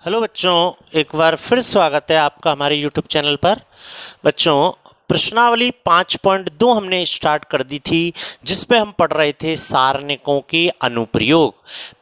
Hello बच्चों, एक बार फिर स्वागत है आपका हमारे यूट्यूब चैनल पर। बच्चों, प्रश्नावली 5.2 हमने स्टार्ट कर दी थी, जिस पे हम पढ़ रहे थे सारणिकों के अनुप्रयोग।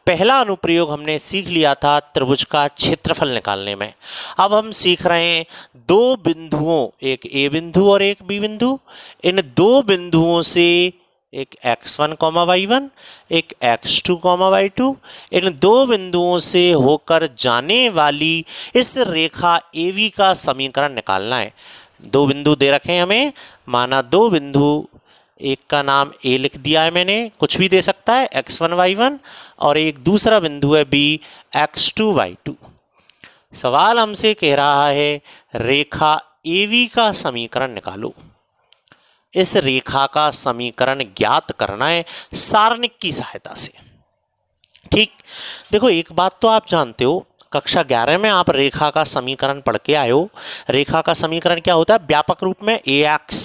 पहला अनुप्रयोग हमने सीख लिया था त्रिभुज का क्षेत्रफल निकालने में। अब हम सीख रहे हैं दो बिंदुओं, एक ए बिंदु और एक बी बिंदु। इन दो बिंदुओं से एक x1, y1, एक x2, y2, इन दो बिंदुओं से होकर जाने वाली इस रेखा AB का समीकरण निकालना है। दो बिंदु दे रखे हैं हमें, माना दो बिंदु, एक का नाम A लिख दिया है मैंने, कुछ भी दे सकता है x1, y1, और एक दूसरा बिंदु है B x2, y2। सवाल हमसे कह रहा है रेखा AB का समीकरण निकालो। इस रेखा का समीकरण ज्ञात करना है सारणिक की सहायता से। ठीक, देखो एक बात तो आप जानते हो, कक्षा 11 में आप रेखा का समीकरण पढ़ के आए हो। रेखा का समीकरण क्या होता है? व्यापक रूप में ax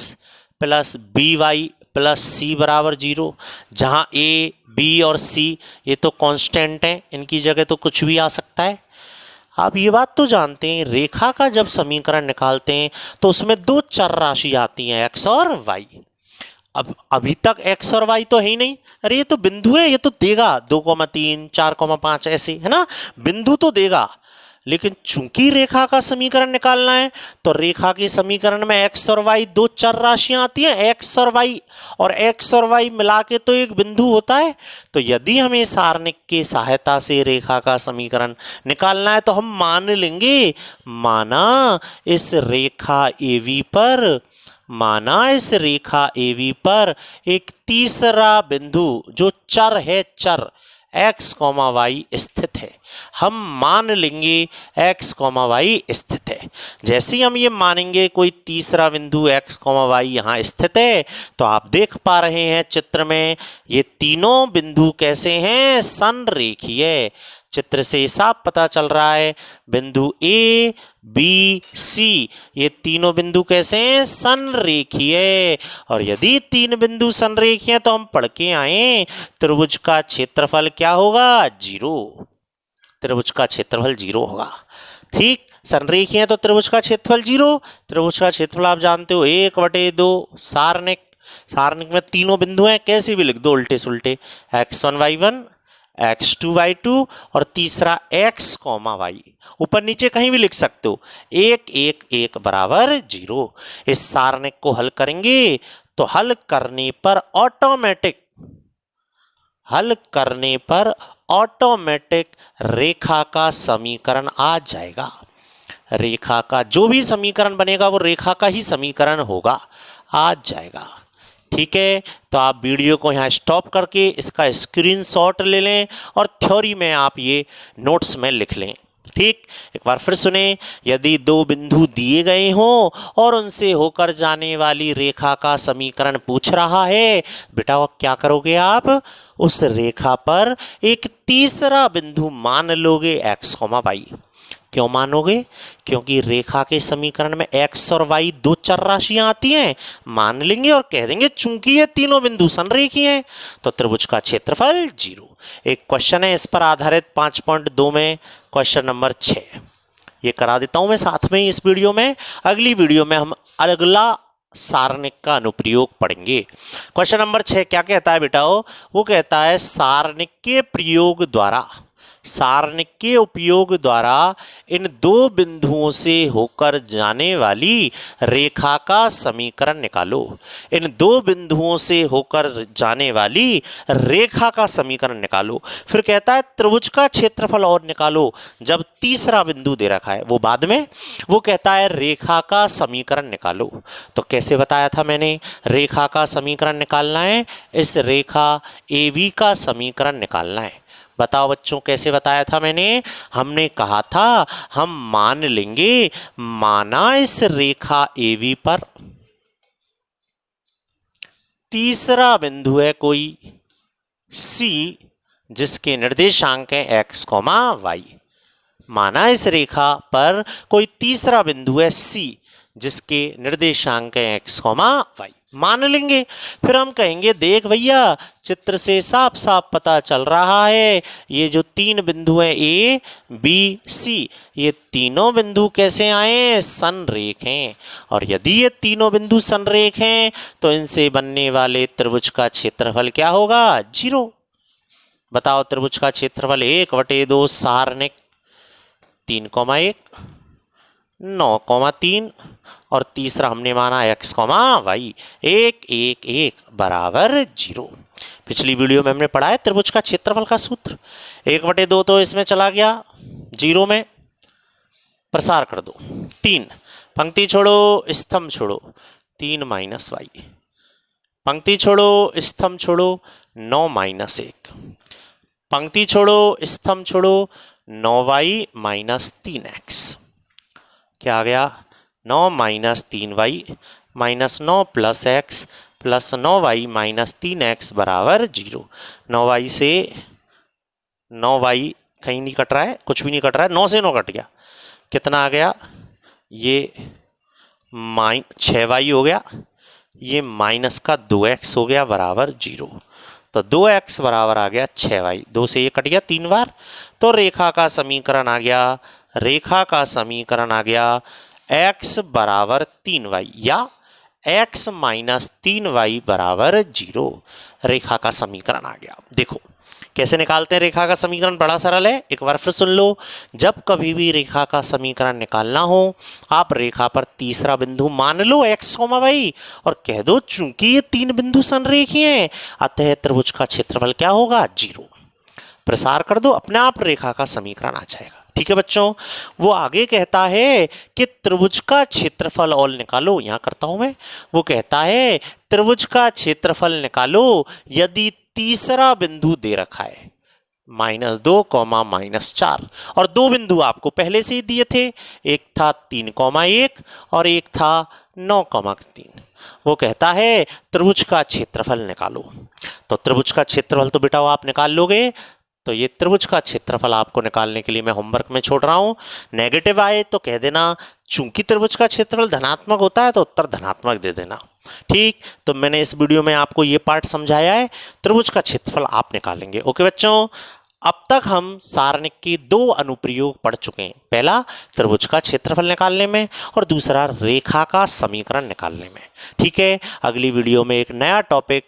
plus by plus c बराबर 0, जहाँ a, b और c ये तो कांस्टेंट हैं, इनकी जगह तो कुछ भी आ सकता है। आप ये बात तो जानते हैं रेखा का जब समीकरण निकालते हैं तो उसमें दो चर राशि आती हैं, x और y। अब अभी तक x और y तो है ही नहीं, अरे ये तो बिंदु है, ये तो देगा 2,3, 4,5 ऐसे, है ना, बिंदु तो देगा। लेकिन चूंकि रेखा का समीकरण निकालना है तो रेखा के समीकरण में x और y दो चर राशियां आती हैं, x और y मिला के तो एक बिंदु होता है। तो यदि हमें सारणिक की सहायता से रेखा का समीकरण निकालना है तो हम मान लेंगे, माना इस रेखा AB पर एक तीसरा बिंदु जो चर है, चर x, y स्थित है। हम मान लेंगे x, y स्थित है। जैसे ही हम ये मानेंगे कोई तीसरा बिंदु x, y यहाँ स्थित है, तो आप देख पा रहे हैं चित्र में ये तीनों बिंदु कैसे हैं? संरेखीय। चित्र से साफ पता चल रहा है बिंदु A, B, C ये तीनों बिंदु कैसे हैं? संरेखीय। और यदि तीन बिंदु संरेखीय हैं तो हम पढ़ के आए त्रिभुज का क्षेत्रफल क्या होगा? 0। त्रिभुज का क्षेत्रफल 0 होगा। ठीक, संरेखीय है तो त्रिभुज का क्षेत्रफल 0। त्रिभुज का क्षेत्रफल आप जानते हो 1/2 सारणिक में तीनों बिंदु हैं, कैसे भी लिख दो उल्टे सुल्टे, x1, y1, x2, y2 और तीसरा x, y ऊपर नीचे कहीं भी लिख सकते हो। 1, 1, 1 बराबर 0। इस सारणिक को हल करेंगे तो हल करने पर ऑटोमेटिक रेखा का समीकरण आ जाएगा। रेखा का जो भी समीकरण बनेगा वो रेखा का ही समीकरण होगा, आ जाएगा। ठीक है, तो आप वीडियो को यहाँ स्टॉप करके इसका स्क्रीनशॉट ले लें और थ्योरी में आप ये नोट्स में लिख लें। ठीक, एक बार फिर सुने, यदि दो बिंदु दिए गए हों और उनसे होकर जाने वाली रेखा का समीकरण पूछ रहा है, बेटा क्या करोगे आप? उस रेखा पर एक तीसरा बिंदु मान लोगे x, y। क्यों मानोगे? क्योंकि रेखा के समीकरण में x और y दो चर राशियां आती हैं, मान लेंगे और कह देंगे चूंकि ये तीनों बिंदु संरेखीय हैं तो त्रिभुज का क्षेत्रफल 0। एक क्वेश्चन है इस पर आधारित 5.2 में, क्वेश्चन नंबर 6 ये करा देता हूं मैं साथ में इस वीडियो में। अगली वीडियो में हम अगला सारणिक का अनुप्रयोग पढ़ेंगे। क्वेश्चन नंबर 6 क्या कहता है बेटा? वो कहता है सारणिक के उपयोग द्वारा इन दो बिंदुओं से होकर जाने वाली रेखा का समीकरण निकालो। इन दो बिंदुओं से होकर जाने वाली रेखा का समीकरण निकालो। फिर कहता है त्रिभुज का क्षेत्रफल और निकालो। जब तीसरा बिंदु दे रखा है वो बाद में, वो कहता है रेखा का समीकरण निकालो। तो कैसे बताया था मैंने? रेखा का समीकरण निकालना है, इस रेखा AB का समीकरण निकालना है। बताओ बच्चों कैसे बताया था मैंने? हमने कहा था हम मान लेंगे, माना इस रेखा AB पर तीसरा बिंदु है कोई C जिसके निर्देशांक हैं x, y। माना इस रेखा पर कोई तीसरा बिंदु है C जिसके निर्देशांक हैं x, y। मान लेंगे। फिर हम कहेंगे देख भैया चित्र से साफ साफ पता चल रहा है ये जो तीन बिंदु हैं ए बी सी, ये तीनों बिंदु कैसे आए, संरेख हैं। और यदि ये तीनों बिंदु संरेख हैं तो इनसे बनने वाले त्रिभुज का क्षेत्रफल क्या होगा, 0। बताओ त्रिभुज का क्षेत्रफल 1/2 सारणिक 3,1 9,3 और तीसरा हमने माना x, y 1 1 1 बराबर 0। पिछली वीडियो में हमने पढ़ा है त्रिभुज का क्षेत्रफल का सूत्र। 1/2 तो इसमें चला गया 0 में, प्रसार कर दो 3, पंक्ति छोड़ो स्तंभ छोड़ो 3 - y, पंक्ति छोड़ो स्तंभ छोड़ो 9 - 1, पंक्ति छोड़ो स्तंभ छोड़ो 9y - 3x, क्या आ गया 9 - 3y - 9 + x + 9y - 3x बराबर 0। 9y से 9y कहीं नहीं कट रहा है, कुछ भी नहीं कट रहा है, 9 से 9 कट गया, कितना आ गया, ये 6y हो गया, ये माइनस का 2x हो गया बराबर 0। तो 2x बराबर आ गया 6y, 2 से ये कट गया 3 बार, तो रेखा का समीकरण आ गया, रेखा का समीकरण आ गया x बराबर 3y या x - 3y बराबर 0। रेखा का समीकरण आ गया। देखो कैसे निकालते हैं रेखा का समीकरण, बड़ा सरल है, एक बार फिर सुन लो। जब कभी भी रेखा का समीकरण निकालना हो आप रेखा पर तीसरा बिंदु मान लो x, y और कह दो चूंकि ये तीन बिंदु संरेखी हैं अतः त्रिभुज का क्षेत्रफल क्या होगा, 0। प्रसार कर दो, अपने आप रेखा का समीकरण आ जाएगा। ठीक है बच्चों, वो आगे कहता है कि त्रिभुज का क्षेत्रफल और निकालो, यहां करता हूं मैं, वो कहता है त्रिभुज का क्षेत्रफल निकालो यदि तीसरा बिंदु दे रखा है -2, -4 और दो बिंदु आपको पहले से ही दिए थे, एक था 3,1 और एक था 9,3। वो कहता है त्रिभुज का क्षेत्रफल निकालो। तो त्रिभुज का क्षेत्रफल तो बेटा आप निकाल लोगे, तो ये त्रिभुज का क्षेत्रफल आपको निकालने के लिए मैं होमवर्क में छोड़ रहा हूं। नेगेटिव आए तो कह देना, चूंकि त्रिभुज का क्षेत्रफल धनात्मक होता है तो उत्तर धनात्मक दे देना। ठीक, तो मैंने इस वीडियो में आपको ये पार्ट समझाया है, त्रिभुज का क्षेत्रफल आप निकालेंगे। ओके बच्चों, अब तक हम सारणिक के 2 अनुप्रयोग पढ़ चुके हैं, पहला त्रिभुज का क्षेत्रफल निकालने में और दूसरा रेखा का समीकरण निकालने में। ठीक है, अगली वीडियो में एक नया टॉपिक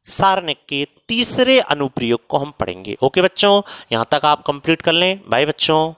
सारणिक के तीसरे अनुप्रयोग को हम पढ़ेंगे। ओके बच्चों, यहाँ तक आप कंप्लीट कर लें। बाय बच्चों।